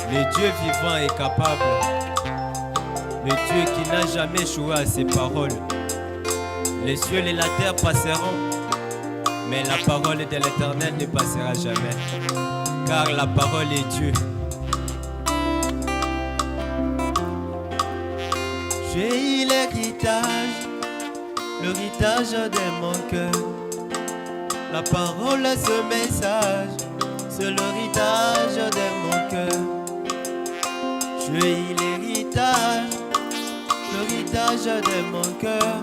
Le Dieu vivant est capable. Le Dieu qui n'a jamais échoué à ses paroles. Les cieux et la terre passeront, mais la parole de l'Éternel ne passera jamais. Car la parole est Dieu. J'ai l'héritage de mon cœur. La parole, ce message, c'est l'héritage de mon cœur. J'ai l'héritage de mon cœur.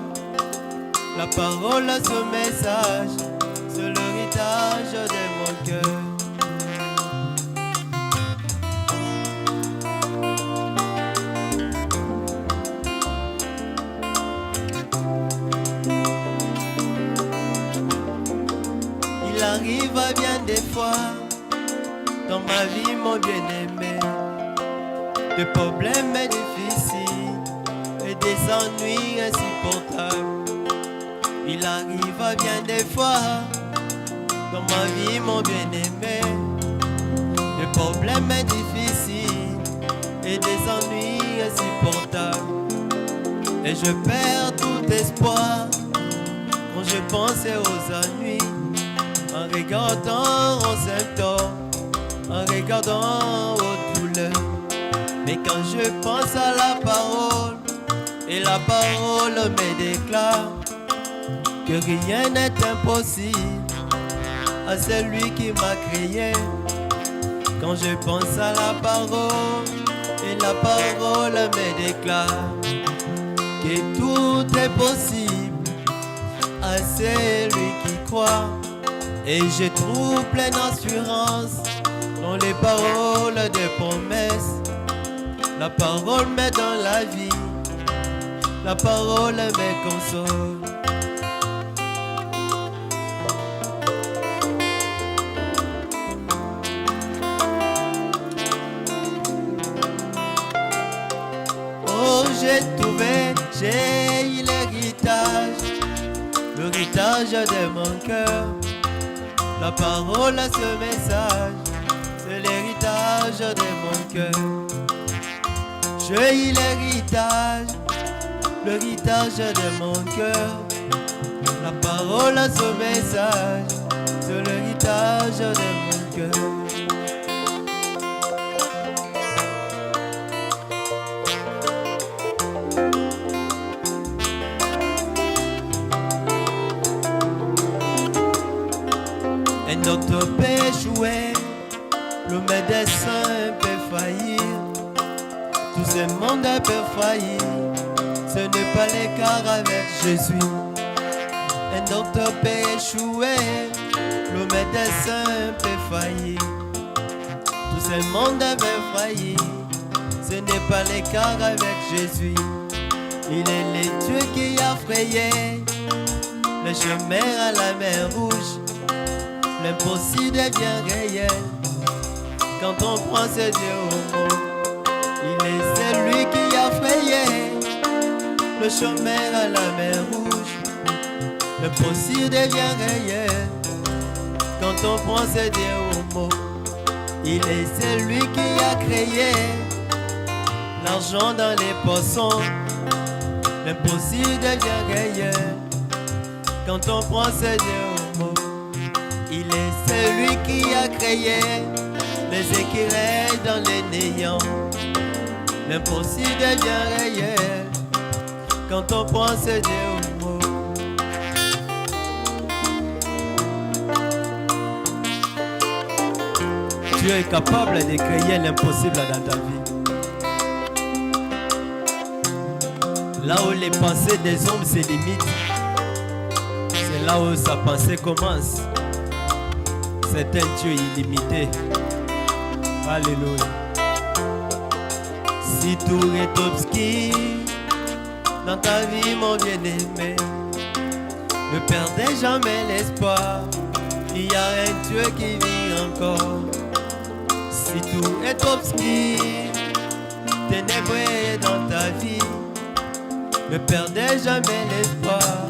La parole, ce message, c'est l'héritage de mon cœur. Il arrive bien des fois dans ma vie, mon bien-aimé, des problèmes difficiles et des ennuis insupportables. Il arrive bien des fois dans ma vie, mon bien-aimé, des problèmes difficiles et des ennuis insupportables. Et je perds tout espoir quand je pense aux ennuis, en regardant aux symptômes, en regardant aux douleurs. Mais quand je pense à la parole, et la parole me déclare que rien n'est impossible à celui qui m'a créé. Quand je pense à la parole, et la parole me déclare que tout est possible à celui qui croit. Et je trouve pleine assurance dans les paroles des promesses. La parole me donne la vie, la parole me console. Oh, j'ai trouvé, j'ai l'héritage de mon cœur. La parole, ce message, c'est l'héritage de mon cœur. J'ai l'héritage de mon cœur. La parole, ce message, c'est l'héritage de mon cœur. Un docteur peut échouer, le médecin peut faillir, tout ce monde peut faillir, ce n'est pas le cas avec Jésus. Un docteur peut échouer, le médecin peut faillir, tout ce monde peut faillir, ce n'est pas le cas avec Jésus. Il est le Dieu qui a frayé le chemin à la mer rouge. L'impossible devient réel quand on prend ce Dieu au mot. Il est celui qui a frayé le chemin à la mer rouge. L'impossible devient réel quand on prend ce Dieu au mot. Il est celui qui a créé l'argent dans les poissons. L'impossible devient réel quand on prend ce Dieu au mot. Il est celui qui a créé les écureuils dans les néants. L'impossible devient réel quand on prend ce Dieu au mot. Dieu est capable de créer l'impossible dans ta vie. Là où les pensées des hommes se limitent, c'est là où sa pensée commence. C'est un Dieu illimité. Alléluia. Si tout est obscur dans ta vie, mon bien-aimé, ne perdez jamais l'espoir. Il y a un Dieu qui vit encore. Si tout est obscur, ténébreux dans ta vie, ne perdez jamais l'espoir.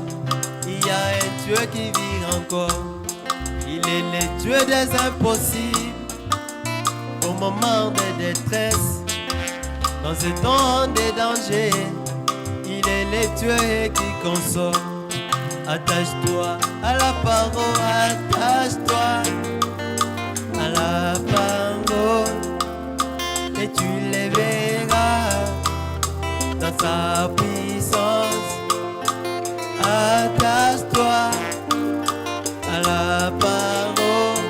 Il y a un Dieu qui vit encore. Il est le Dieu des impossibles. au moment de détresse, dans ce temps de danger, il est le Dieu qui console. Attache-toi à la parole, attache-toi à la parole, et tu les verras dans sa puissance. Attache-toi à la parole,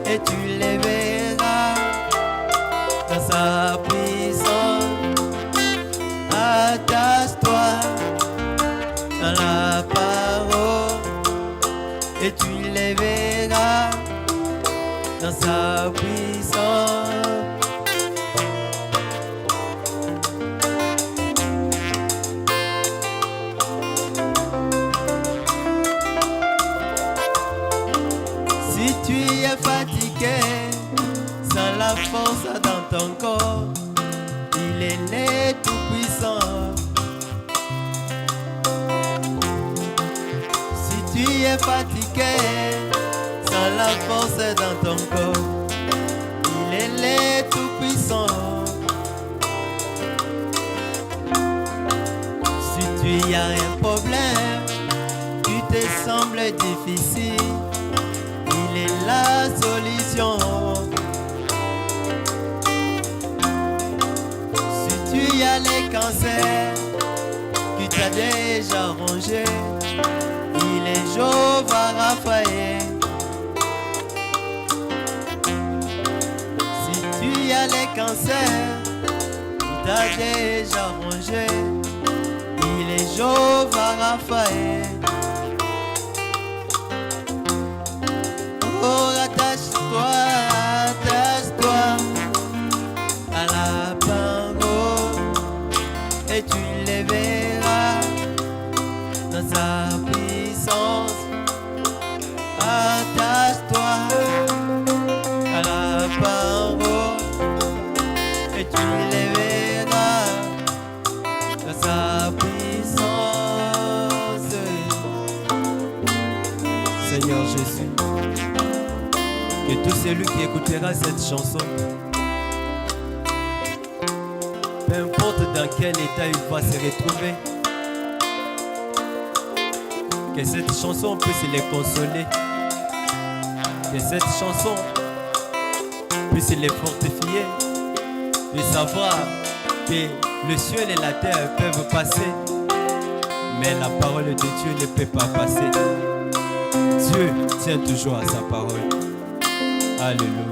et tu les verras dans sa puissance. Attache-toi à la parole, et tu les verras dans sa puissance. Si tu es fatigué, sans la force dans ton corps, il est né tout puissant. Si tu es fatigué, sans la force dans ton corps, il est né tout puissant. Si tu as un problème qui te semble difficile, il est la solution. Si tu as les cancers qui t'a déjà rongé, il est Jéhovah Raphaël. Si tu as les cancers qui t'a déjà rongé, il est Jéhovah Raphaël. Oh, attache-toi, attache-toi à la parole, et tu les verras dans sa puissance. Attache-toi à la parole, et tu les verras dans sa puissance. Seigneur Jésus, que tout celui qui écoutera cette chanson, peu importe dans quel état il va se retrouver, que cette chanson puisse les consoler, que cette chanson puisse les fortifier, de savoir que le ciel et la terre peuvent passer, mais la parole de Dieu ne peut pas passer. Dieu tient toujours à sa parole. Alléluia.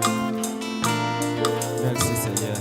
Merci Seigneur.